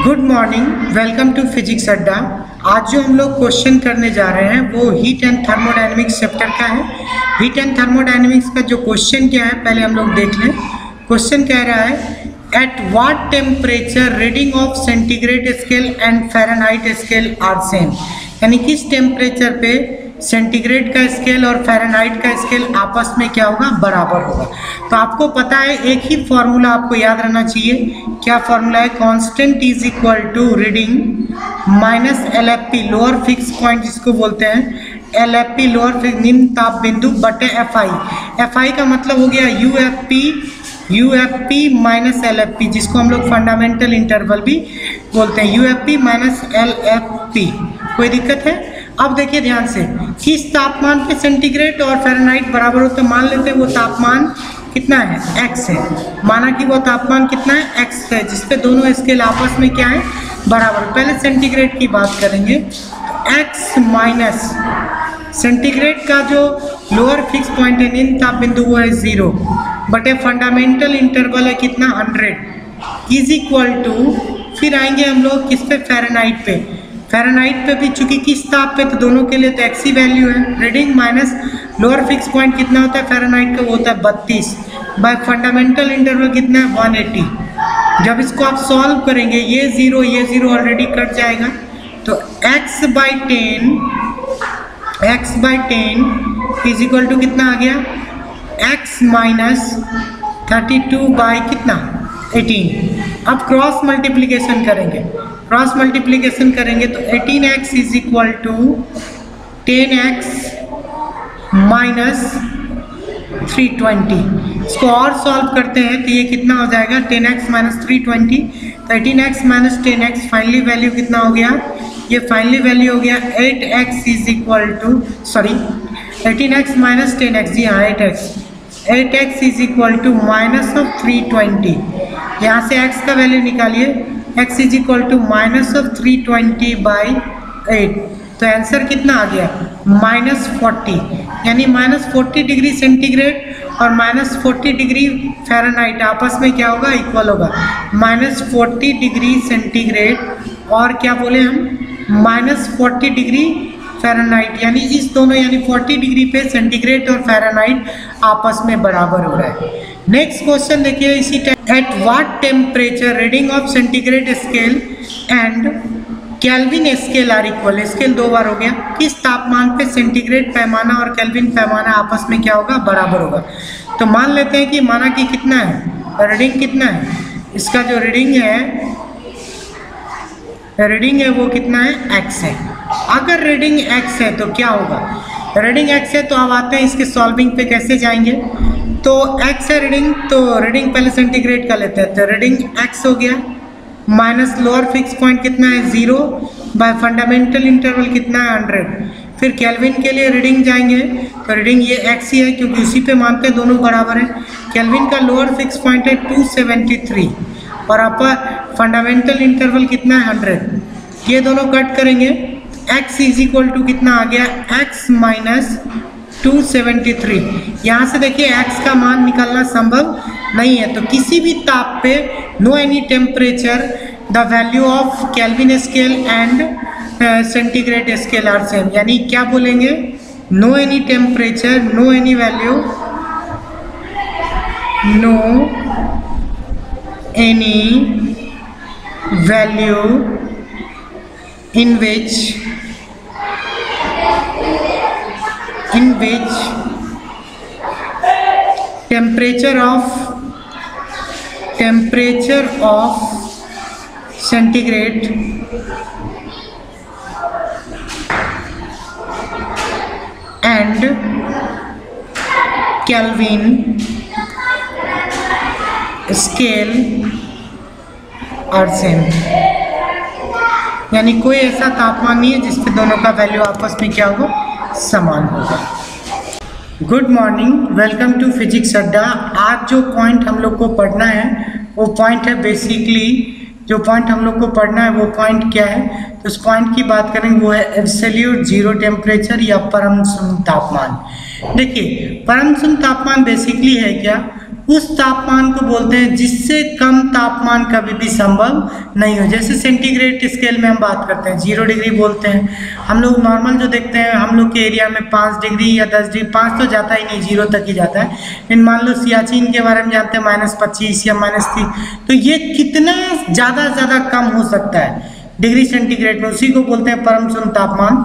Good morning, welcome to physics Adda. आज जो हम लोग क्वेश्चन करने जा रहे हैं वो हीट एंड थर्मोडायनेमिक्स चैप्टर का है। हीट एंड थर्मोडायनेमिक्स का जो क्वेश्चन क्या है पहले हम लोग देख लें। क्वेश्चन कह रहा है at what temperature reading of centigrade scale and Fahrenheit scale are same, यानी किस टेम्परेचर पे सेंटीग्रेड का स्केल और फ़ारेनहाइट का स्केल आपस में क्या होगा, बराबर होगा। तो आपको पता है एक ही फॉर्मूला आपको याद रहना चाहिए। क्या फॉर्मूला है? Constant is equal to reading minus LFP lower fix point जिसको बोलते हैं, LFP लोअर फिक्स निम्न ताप बिंदु बटे FI। FI का मतलब हो गया UFP माइनस LFP, जिसको हम लोग फंडामेंटल इंटरवल भी बोलते हैं, UFP माइनस LFP। कोई दिक्कत है? अब देखिए ध्यान से, किस तापमान पे सेंटीग्रेड और फ़ारेनहाइट बराबर होते हैं। मान लेते हैं वो तापमान कितना है, x है। माना कि वो तापमान कितना है, x है, जिसपे दोनों स्केल आपस में क्या है, बराबर। पहले सेंटीग्रेड की बात करेंगे। x माइनस सेंटीग्रेड का जो लोअर फिक्स पॉइंट है, निम्न ताप बिंदु, वो है 0 बटे फंडामेंटल इंटरवल है कितना, 100 इज इक्वल टू, फिर आएंगे हम लोग किस पे, फ़ारेनहाइट पे। फ़ारेनहाइट पे भी चूंकि किस ताप पे, तो दोनों के लिए तो x ही वैल्यू है। Reading minus lower fix point कितना होता है फ़ारेनहाइट का, वो होता है 32 बाय फंडामेंटल इंटरवल कितना है, 180। जब इसको आप सॉल्व करेंगे, ये 0 ऑलरेडी कट जाएगा, तो x by 10 is equal to कितना आ गया, x माइनस 32 बाई कितना, 18। अब क्रॉस मल्टीप्लिकेशन करेंगे तो 18x is equal to 10x minus 320। इसको और सॉल्व करते हैं तो ये कितना हो जाएगा, 10x माइनस 320। तो 18x minus 10x finally value कितना हो गया, ये फाइनली वैल्यू हो गया 8x is equal to, sorry 18x minus 10x, जी हाँ 8x is equal to minus of 320। यहाँ से x का वैल्यू निकालिए, x is equal to minus of 320 by 8। तो आंसर कितना आ गया, -40, यानी -40 डिग्री सेंटीग्रेड और -40 डिग्री फ़ारेनहाइट आपस में क्या होगा, इक्वल होगा। -40 डिग्री सेंटीग्रेड और क्या बोले हम, -40 डिग्री फ़ारेनहाइट, यानी इस दोनों, यानी 40 डिग्री पे सेंटीग्रेड और फ़ारेनहाइट आपस में बराबर हो रहा है। नेक्स्ट क्वेश्चन देखिए इसी type, at what temperature reading of centigrade scale and Kelvin scale are equal. Scale 2 बार हो गया। किस तापमान पे सेंटीग्रेड पैमाना और केल्विन पैमाना आपस में क्या होगा, बराबर होगा। तो मान लेते हैं कि माना कि कितना है, रीडिंग कितना है, इसका जो रीडिंग है वो कितना है, x है। अगर रीडिंग x है तो क्या होगा, रीडिंग x है तो अब आते हैं इसके सॉल्विंग पे कैसे जाएंगे। तो x है रीडिंग, तो रीडिंग पहले सेंटीग्रेड का लेते हैं, तो रीडिंग x हो गया माइनस लोअर फिक्स पॉइंट कितना है, 0 बाय फंडामेंटल इंटरवल कितना है, 100। फिर केल्विन के लिए रीडिंग जाएंगे, तो रीडिंग ये x ही है क्योंकि उसी पे मानते हैं दोनों बराबर है। केल्विन का लोअर फिक्स पॉइंट है 273 और अपर फंडामेंटल इंटरवल कितना है, 100। ये दोनों कट करेंगे, x इज इक्वल टू कितना आ गया, x माइनस 273। यहाँ से देखिए x का मान निकालना संभव नहीं है, तो किसी भी ताप पे no any temperature the value of Kelvin scale and centigrade scale are same, यानी क्या बोलेंगे, no any temperature, no any value, no any value in which temperature of centigrade and Kelvin scale are same, यानी कोई ऐसा तापमान नहीं है जिसपे दोनों का वैल्यू आपस में क्या होगा, समान होगा। Good morning, welcome to physics Adda. आज जो पॉइंट हम लोग को पढ़ना है वो पॉइंट है, बेसिकली जो पॉइंट हम लोग को पढ़ना है वो पॉइंट क्या है, तो उस पॉइंट की बात करेंगे वो है एब्सोल्यूट जीरो टेम्परेचर या परम शून्य तापमान। देखिए परम शून्य तापमान बेसिकली है क्या, उस तापमान को बोलते हैं जिससे कम तापमान कभी भी संभव नहीं हो। जैसे सेंटीग्रेड स्केल में हम बात करते हैं 0 डिग्री बोलते हैं, हम लोग नॉर्मल जो देखते हैं हम लोग के एरिया में 5 डिग्री या 10 डिग्री, 5 तो जाता ही नहीं, 0 तक ही जाता है। लेकिन मान लो सियाचिन के बारे में जानते हैं -25 या -30, तो ये कितना ज़्यादा कम हो सकता है डिग्री सेंटीग्रेड में, उसी को बोलते हैं परम शून्य तापमान।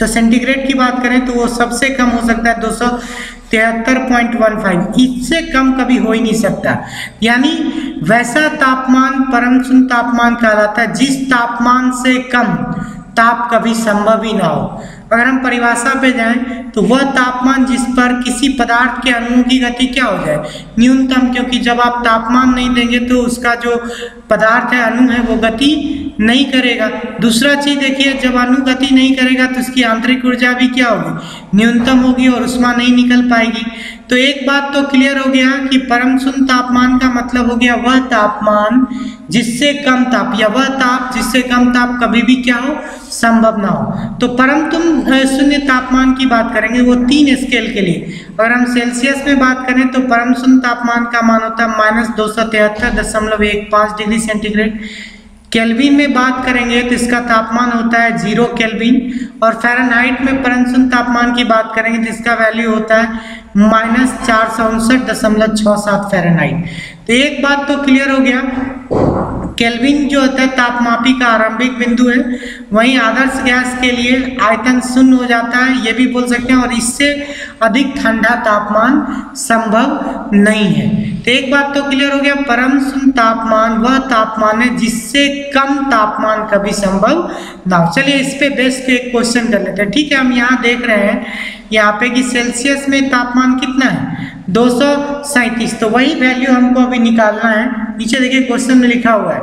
तो सेंटीग्रेड की बात करें तो वो सबसे कम हो सकता है 273.15, इससे कम कभी हो ही नहीं सकता। यानी वैसा तापमान परम शून्य तापमान कहलाता है जिस तापमान से कम ताप कभी संभव ही ना हो। अगर हम परिभाषा पे जाएं तो वह तापमान जिस पर किसी पदार्थ के अणुओं की गति क्या हो जाए, न्यूनतम, क्योंकि जब आप तापमान नहीं देंगे तो उसका जो पदार्थ है, अणु है, वो गति नहीं करेगा। दूसरा चीज देखिए, जब अणु गति नहीं करेगा तो उसकी आंतरिक ऊर्जा भी क्या होगी, न्यूनतम होगी और ऊष्मा नहीं निकल पाएगी। तो एक बात तो क्लियर हो गया कि परम शून्य तापमान का मतलब हो गया वह तापमान जिससे कम ताप, या वह ताप जिससे कम ताप कभी भी क्या हो, संभव ना हो। तो परम शून्य तापमान की बात करेंगे वो 3 स्केल के लिए। अगर हम सेल्सियस में बात करें तो परम शून्य तापमान का मान होता है -273.15 डिग्री सेंटीग्रेड। केल्विन में बात करेंगे तो इसका तापमान होता है 0 केल्विन, और फ़ारेनहाइट में परम शून्य तापमान की बात करेंगे तो इसका वैल्यू होता है -459.67 फ़ारेनहाइट। तो एक बात तो क्लियर हो गया, केल्विन जो होता है तापमापी का आरंभिक बिंदु है, वहीं आदर्श गैस के लिए आयतन 0 हो जाता है, ये भी बोल सकते हैं, और इससे अधिक ठंडा तापमान संभव नहीं है। तो एक बात तो क्लियर हो गया, परम शून्य तापमान वह तापमान है जिससे कम तापमान कभी संभव ना हो। चलिए इस पे बेस पे एक क्वेश्चन कर लेते हैं। ठीक है, हम यहाँ देख रहे हैं यहाँ पे कि सेल्सियस में तापमान कितना है, 237, तो वही वैल्यू हमको अभी निकालना है। नीचे देखिए क्वेश्चन में लिखा हुआ है,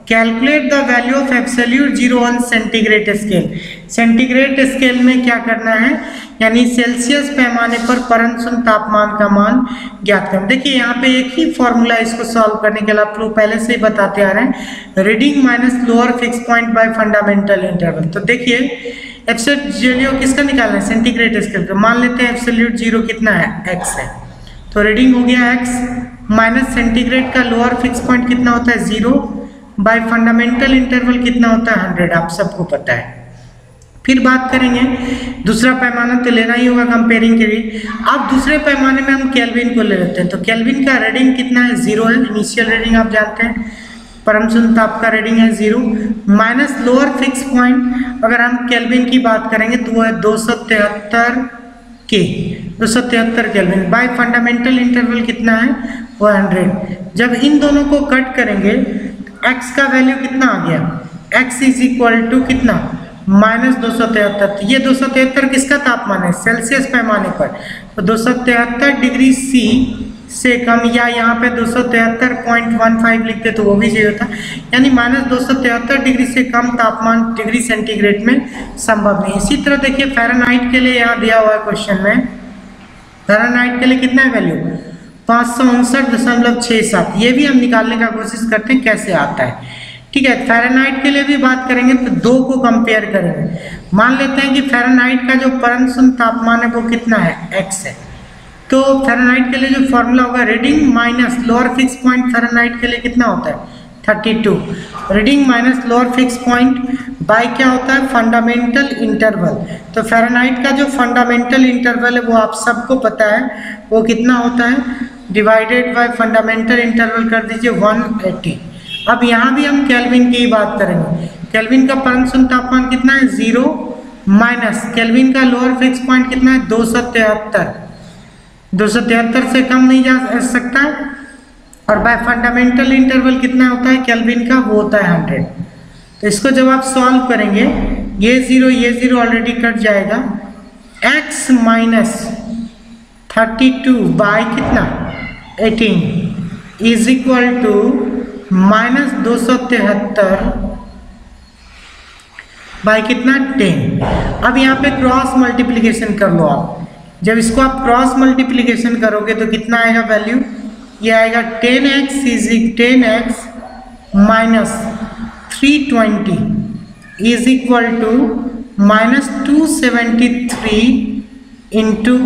calculate the value of absolute 0 on centigrade scale. Centigrade scale में क्या करना है, यानी सेल्सियस पैमाने पर परम शून्य तापमान का मान ज्ञात करना। देखिए यहाँ पे एक ही फॉर्मूला इसको सॉल्व करने के लिए आप लोग पहले से ही बताते आ रहे हैं, reading minus lower fix point by fundamental interval. तो देखिए एब्सोल्यूट 0 किसका निकालना है, सेंटीग्रेड स्केल का। मान लेते हैं एब्सोल्यूट 0 कितना है, x है, तो रीडिंग हो गया x, माइनस सेंटीग्रेड का लोअर फिक्स पॉइंट कितना होता है 0, बाय फंडामेंटल इंटरवल कितना होता है 100, आप सबको पता है। फिर बात करेंगे दूसरा पैमाना तो लेना ही होगा कंपेयरिंग के लिए। अब दूसरे पैमाने में हम केल्विन को ले लेते हैं, तो केल्विन का रीडिंग कितना है 0 है, इनिशियल रीडिंग आप जानते हैं, परम शून्य ताप का रीडिंग है 0, माइनस लोअर फिक्स पॉइंट अगर हम केल्विन की बात करेंगे तो वो है 273 केल्विन, बाय फंडामेंटल इंटरवल कितना है वो 100। जब इन दोनों को कट करेंगे x का वैल्यू कितना आ गया, x इज इक्वल टू कितना, -273। ये 273 किसका तापमान है, सेल्सियस पैमाने पर, तो 273 डिग्री C से कम, या यहाँ पे 273.15 लिखते तो वो भी सही होता, यानी -273 डिग्री से कम तापमान डिग्री सेंटीग्रेड में संभव नहीं। इसी तरह देखिए फ़ारेनहाइट के लिए यहाँ दिया हुआ है क्वेश्चन में, फ़ारेनहाइट के लिए कितना है वैल्यू 559.67, ये भी हम निकालने का कोशिश करते हैं कैसे आता है। ठीक है, फ़ारेनहाइट के लिए भी बात करेंगे तो दो को कंपेयर करेंगे। मान लेते हैं कि फ़ारेनहाइट का जो परम शून्य तापमान है वो कितना है, x है, तो फ़ारेनहाइट के लिए जो फॉर्मूला होगा reading minus lower fix point, Fahrenheit के लिए कितना होता है 32, reading minus lower fix point by क्या होता है फंडामेंटल इंटरवल। तो फ़ारेनहाइट का जो फंडामेंटल इंटरवल है वो आप सबको पता है वो कितना होता है, डिवाइडेड बाय फंडामेंटल इंटरवल कर दीजिए 180। अब यहाँ भी हम केल्विन की बात करेंगे, केल्विन का परम शून्य तापमान कितना है 0, माइनस केल्विन का लोअर फिक्स पॉइंट कितना है 273 से कम नहीं जा सकता, और बाय फंडामेंटल इंटरवल कितना होता है केल्विन का, वो होता है 100। तो इसको जब आप सॉल्व करेंगे ये 0 ऑलरेडी कट जाएगा, x माइनस 32 बाय कितना 18 इज इक्वल टू -273 बाय कितना 10। अब यहाँ पे क्रॉस मल्टीप्लिकेशन कर लो आप, जब इसको आप क्रॉस मल्टीप्लिकेशन करोगे तो कितना आएगा वैल्यू, ये आएगा 10x minus 320 is equal to -273 into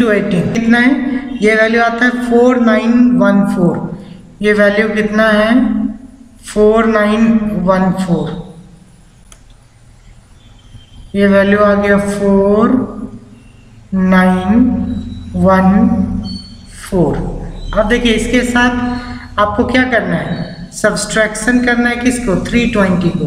18 कितना है, ये वैल्यू आता है 4914। ये वैल्यू कितना है 4914। ये वैल्यू आ गया 4914। अब देखिए इसके साथ आपको क्या करना है, सब्सट्रैक्शन करना है किसको 320 को।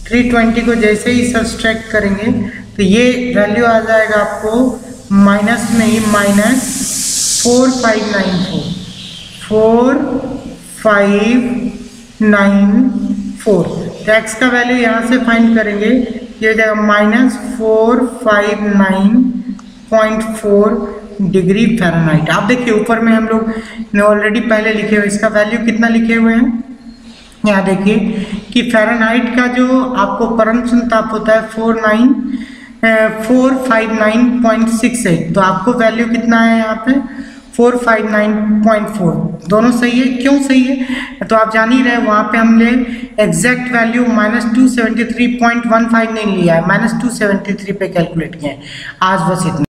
320 को जैसे ही सब्सट्रैक्ट करेंगे तो ये वैल्यू आ जाएगा आपको माइनस में ही -4594। तो एक्स का वैल्यू यहाँ से फाइंड करेंगे, ये हो जाएगा -459.4 डिग्री फ़ारेनहाइट। आप देखिए ऊपर में हम लोग ने ऑलरेडी पहले लिखे हुए, इसका वैल्यू कितना लिखे हुए हैं, यहाँ देखिए कि फ़ारेनहाइट का जो आपको परमसूत्र ताप होता है 459.68, तो आपको वैल्यू कितना है यहाँ पे 459.4। दोनों सही है, क्यों सही है तो आप जान ही रहे, वहाँ पे हमने एग्जैक्ट वैल्यू -273.15 नहीं लिया है, -273 पे कैलकुलेट किया है। आज बस इतना।